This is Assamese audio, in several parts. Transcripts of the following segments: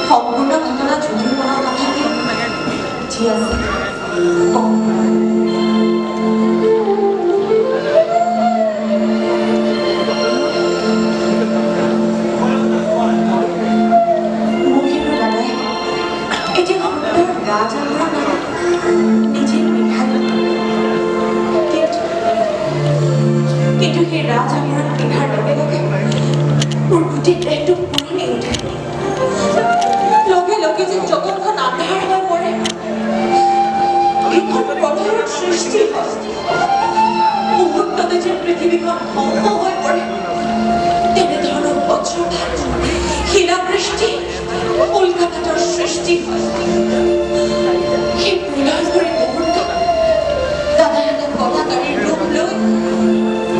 সম্পূৰ্ণ ঘটনা জুটিৰ পৰা নাথাকে যি আছে কিন্তু সেই ৰাজআভৰণ পিন্ধাৰ লগে লগে মোৰ গোটেই দেহটো পুৰণি উঠে লগে লগে যে জগতখন আন্ধাৰ হৈ পৰে এইখন প্ৰলয়ৰ সৃষ্টি হয় মুহূৰ্ততে যে পৃথিৱীখন ধ্বংস হৈ পৰে তেনেধৰণৰ বজ্ৰপাত শিলাবৃষ্টি উল্কাপাতৰ সৃষ্টি হয় সেই প্ৰলয়ংকৰী মুহূৰ্তত দাদাই এটা কলাকাৰীৰ ৰূপ লৈ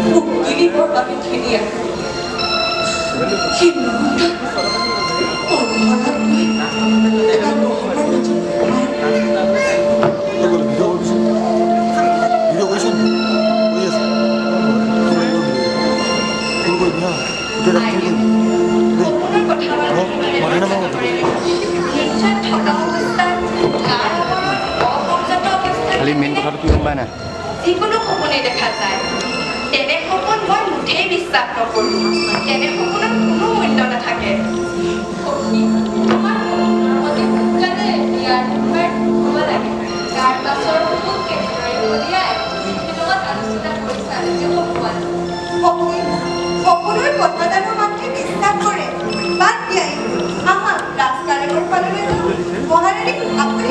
মোক গিলিবৰ বাবে ঠেলি আহে সেই মুহূৰ্তত মোৰ ঘৰত গৈ এটা নহৰৰ মাজত সোমাই খালি মেইন কথাটো কি গম পাই নাই যিকোনো সপোনে দেখা যায় তেনে সপোন মই মুঠেই বিশ্বাস নকৰোঁ তেনে সপোনত কোনো মূল্য নাথাকে সকলোৱে কথাদানৰ মাত্ৰে বিশ্বাস কৰে বাদ দিয়াই আমাক ৰাজকাৰণৰ ফাললৈ মহাৰাণীক আপুনি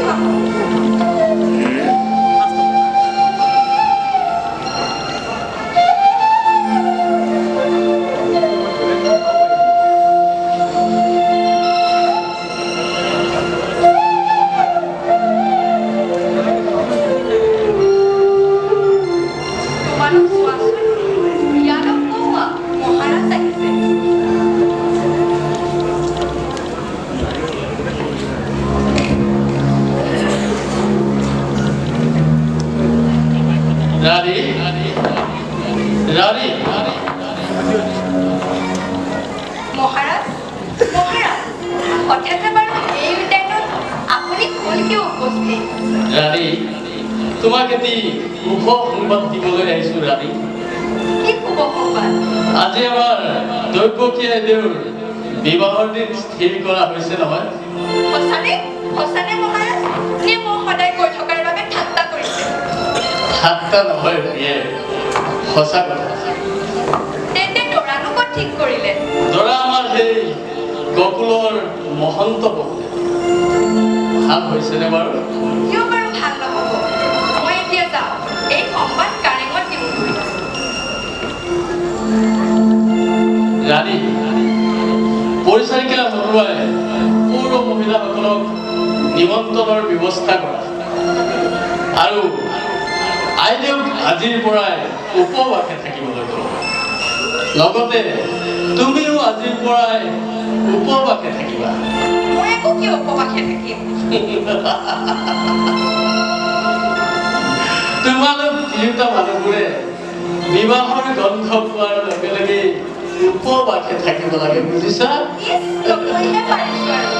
মহাৰাজ মহাৰাজ হঠাতে বাৰু এই উদ্যানত আপুনি কলকে উপস্থিত ৰাণী তোমাক এটি শুভ সংবাদ দিবলৈ আহিছো ৰাণী কি শুভ সংবাদ আজি আমাৰ দৈৱকীয়া দেউৰ বিবাহৰ দিন স্থিৰ কৰা হৈছে নহয় সঁচানে সঁচানে মহাৰাজ নে মই সদায় কৈ থকাৰ বাবে ঠাট্টা কৰিছে ঠাট্টা নহয় ৰাণীয়ে সঁচা কথা তেন্তে দৰানো ক'ত ঠিক কৰিলে দৰা আমাৰ সেই গকুলৰ মহন্ত বহুতে ভাল হৈছেনে বাৰু কিয় বাৰু ভাল নহ'ব মই এতিয়া যাওঁ এই সংবাদ কাৰেঙত দিওঁগৈ ৰাণী পৰিচাৰিকা হৰুৱাই পৌৰ মহিলাসকলক নিমন্ত্ৰণৰ ব্যৱস্থা কৰা আৰু আইদেউক আজিৰ পৰাই উপবাসে থাকিবলৈ কওঁ লগতে তুমিও আজিৰ পৰাই উপবাসে থাকিবা মই একো কিয় উপবাসে থাকিম তোমালোক তিনিওটা মানুহবোৰে বিবাহৰ গন্ধ পোৱাৰ লগে লগে উপবাসে থাকিব লাগে বুজিছা ইছ নকৰিলে পাৰিছোঁ আৰু